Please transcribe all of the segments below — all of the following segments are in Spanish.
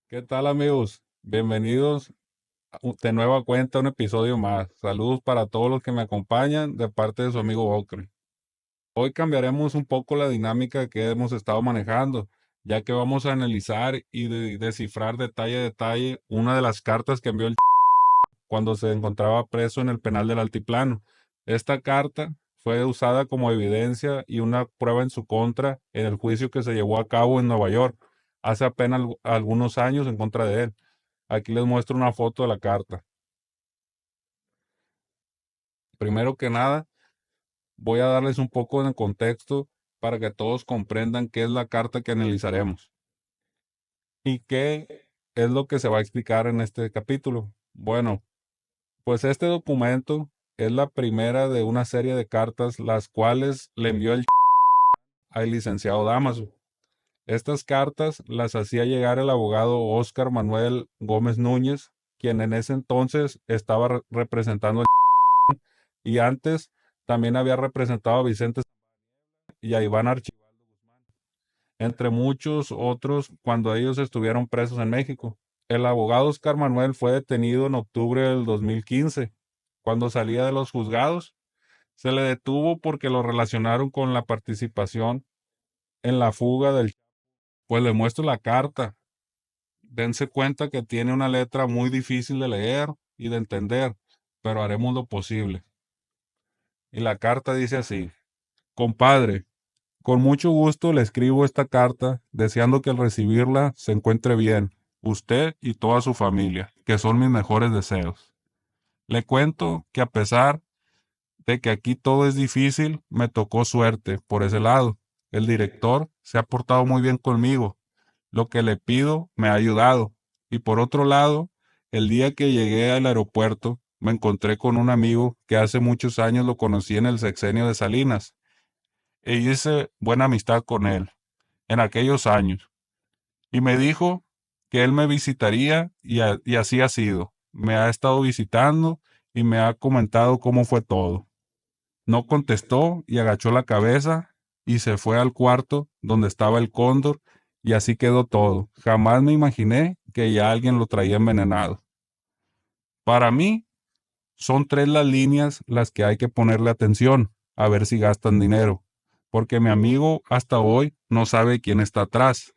¿Qué tal, amigos? Bienvenidos de nueva cuenta a un episodio más. Saludos para todos los que me acompañan de parte de su amigo Ocre. Hoy cambiaremos un poco la dinámica que hemos estado manejando, ya que vamos a analizar y descifrar detalle a detalle una de las cartas que envió el cuando se encontraba preso en el penal del Altiplano. Esta carta fue usada como evidencia y una prueba en su contra en el juicio que se llevó a cabo en Nueva York hace apenas algunos años en contra de él. Aquí les muestro una foto de la carta. Primero que nada, voy a darles un poco de contexto para que todos comprendan qué es la carta que analizaremos y qué es lo que se va a explicar en este capítulo. Bueno, pues este documento es la primera de una serie de cartas las cuales le envió el al licenciado Damaso. Estas cartas las hacía llegar el abogado Óscar Manuel Gómez Núñez, quien en ese entonces estaba representando y antes también había representado a Vicente y a Iván Archibaldo Guzmán, entre muchos otros cuando ellos estuvieron presos en México. El abogado Oscar Manuel fue detenido en octubre del 2015. Cuando salía de los juzgados, se le detuvo porque lo relacionaron con la participación en la fuga del... Pues le muestro la carta. Dense cuenta que tiene una letra muy difícil de leer y de entender, pero haremos lo posible. Y la carta dice así: compadre, con mucho gusto le escribo esta carta, deseando que al recibirla se encuentre bien, usted y toda su familia, que son mis mejores deseos. Le cuento que a pesar de que aquí todo es difícil, me tocó suerte por ese lado. El director se ha portado muy bien conmigo. Lo que le pido me ha ayudado. Y por otro lado, el día que llegué al aeropuerto, me encontré con un amigo que hace muchos años lo conocí en el sexenio de Salinas e hice buena amistad con él en aquellos años. Y me dijo que él me visitaría y así ha sido. Me ha estado visitando y me ha comentado cómo fue todo. No contestó y agachó la cabeza y se fue al cuarto donde estaba el cóndor y así quedó todo. Jamás me imaginé que ya alguien lo traía envenenado. Para mí, son tres las líneas las que hay que ponerle atención, a ver si gastan dinero, porque mi amigo hasta hoy no sabe quién está atrás.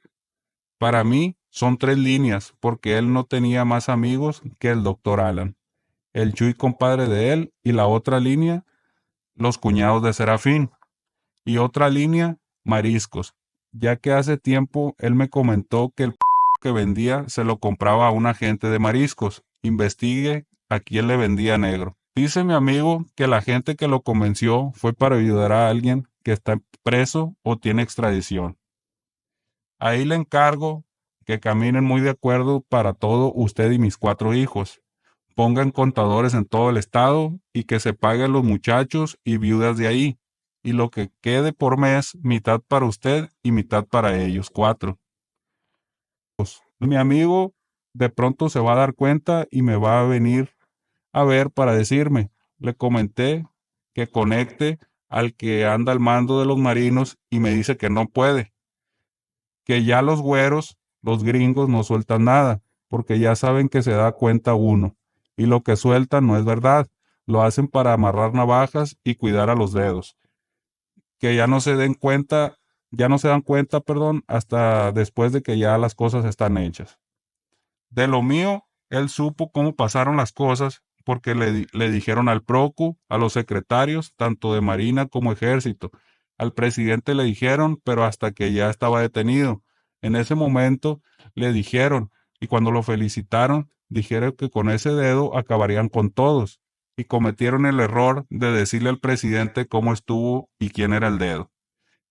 Para mí son tres líneas, porque él no tenía más amigos que el doctor Alan, el Chuy compadre de él, y la otra línea, los cuñados de Serafín, y otra línea, mariscos, ya que hace tiempo él me comentó que el que vendía se lo compraba a un agente de mariscos. Investigue a quién le vendía negro. Dice mi amigo que la gente que lo convenció fue para ayudar a alguien que está preso o tiene extradición. Ahí le encargo que caminen muy de acuerdo para todo usted y mis cuatro hijos. Pongan contadores en todo el estado y que se paguen los muchachos y viudas de ahí. Y lo que quede por mes, mitad para usted y mitad para ellos, cuatro. Mi amigo de pronto se va a dar cuenta y me va a venir a ver para decirme. Le comenté que conecte al que anda al mando de los marinos y me dice que no puede, que ya los güeros, los gringos no sueltan nada, porque ya saben que se da cuenta uno, y lo que sueltan no es verdad, lo hacen para amarrar navajas y cuidar a los dedos, que ya no se den cuenta, ya no se dan cuenta, perdón, hasta después de que ya las cosas están hechas. De lo mío, él supo cómo pasaron las cosas porque le dijeron al Procu, a los secretarios, tanto de Marina como Ejército. Al presidente le dijeron, pero hasta que ya estaba detenido. En ese momento le dijeron, y cuando lo felicitaron, dijeron que con ese dedo acabarían con todos. Y cometieron el error de decirle al presidente cómo estuvo y quién era el dedo.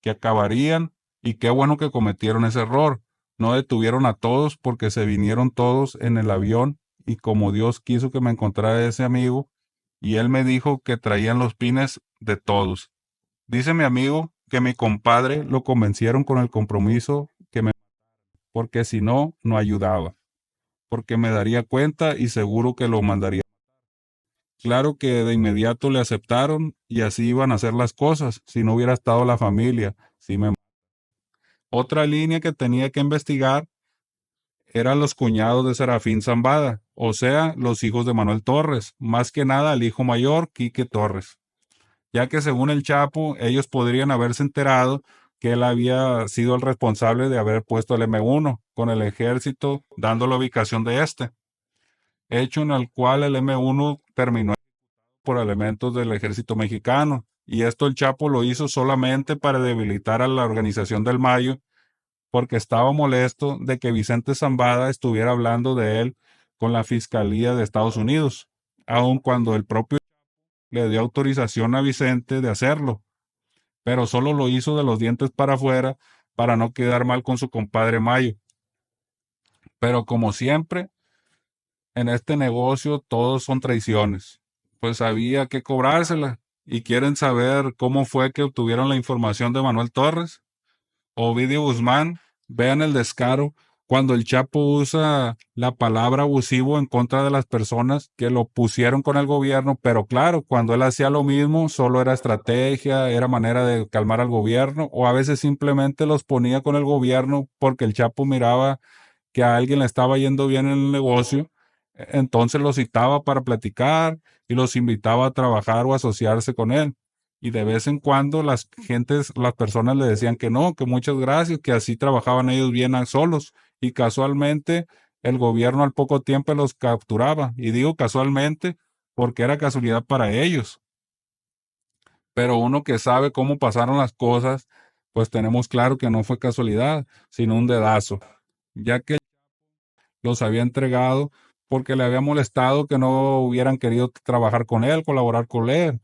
Que acabarían, y qué bueno que cometieron ese error. No detuvieron a todos porque se vinieron todos en el avión y como Dios quiso que me encontrara ese amigo y él me dijo que traían los pines de todos. Dice mi amigo que mi compadre lo convencieron con el compromiso que me porque si no, no ayudaba, porque me daría cuenta y seguro que lo mandaría. Claro que de inmediato le aceptaron y así iban a hacer las cosas si no hubiera estado la familia. Si me... Otra línea que tenía que investigar eran los cuñados de Serafín Zambada, o sea, los hijos de Manuel Torres, más que nada el hijo mayor, Quique Torres, ya que según el Chapo, ellos podrían haberse enterado que él había sido el responsable de haber puesto el M1 con el ejército, dando la ubicación de este, hecho en el cual el M1 terminó por elementos del ejército mexicano. Y esto el Chapo lo hizo solamente para debilitar a la organización del Mayo, porque estaba molesto de que Vicente Zambada estuviera hablando de él con la Fiscalía de Estados Unidos, aun cuando el propio le dio autorización a Vicente de hacerlo, pero solo lo hizo de los dientes para afuera para no quedar mal con su compadre Mayo. Pero como siempre, en este negocio todos son traiciones. Pues había que cobrársela. ¿Y quieren saber cómo fue que obtuvieron la información de Manuel Torres? Ovidio Guzmán, vean el descaro cuando el Chapo usa la palabra abusivo en contra de las personas que lo pusieron con el gobierno, pero claro, cuando él hacía lo mismo, solo era estrategia, era manera de calmar al gobierno, o a veces simplemente los ponía con el gobierno porque el Chapo miraba que a alguien le estaba yendo bien en el negocio, entonces los citaba para platicar y los invitaba a trabajar o asociarse con él. Y de vez en cuando las personas le decían que no, que muchas gracias, que así trabajaban ellos bien solos. Y casualmente el gobierno al poco tiempo los capturaba. Y digo casualmente porque era casualidad para ellos. Pero uno que sabe cómo pasaron las cosas, pues tenemos claro que no fue casualidad, sino un dedazo, ya que los había entregado porque le había molestado que no hubieran querido trabajar con él, colaborar con él.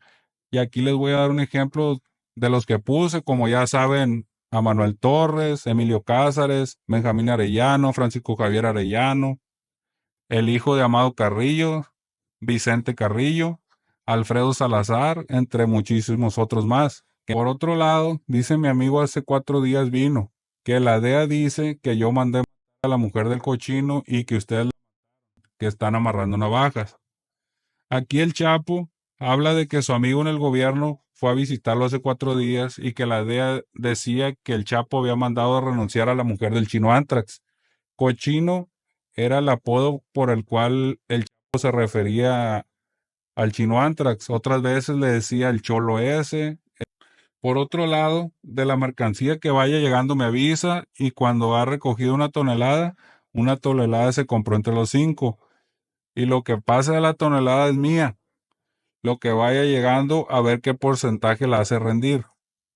Y aquí les voy a dar un ejemplo de los que puse, como ya saben, a Manuel Torres, Emilio Cázares, Benjamín Arellano, Francisco Javier Arellano, el hijo de Amado Carrillo, Vicente Carrillo, Alfredo Salazar, entre muchísimos otros más. Por otro lado, dice mi amigo hace 4 días vino, que la DEA dice que yo mandé a la mujer del cochino y que ustedes que están amarrando navajas. Aquí el Chapo habla de que su amigo en el gobierno fue a visitarlo hace 4 días y que la DEA decía que el Chapo había mandado a renunciar a la mujer del chino Antrax. Cochino era el apodo por el cual el Chapo se refería al chino Antrax. Otras veces le decía el cholo ese. Por otro lado, de la mercancía que vaya llegando me avisa y cuando ha recogido una tonelada se compró entre los 5. Y lo que pasa de la tonelada es mía. Lo que vaya llegando a ver qué porcentaje la hace rendir.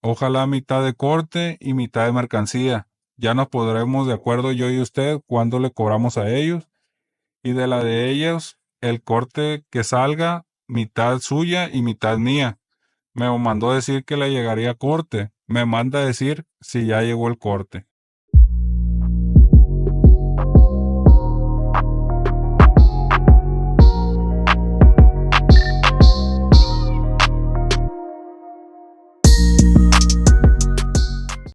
Ojalá mitad de corte y mitad de mercancía. Ya nos podremos de acuerdo yo y usted cuándo le cobramos a ellos. Y de la de ellos, el corte que salga, mitad suya y mitad mía. Me mandó decir que le llegaría corte. Me manda a decir si ya llegó el corte.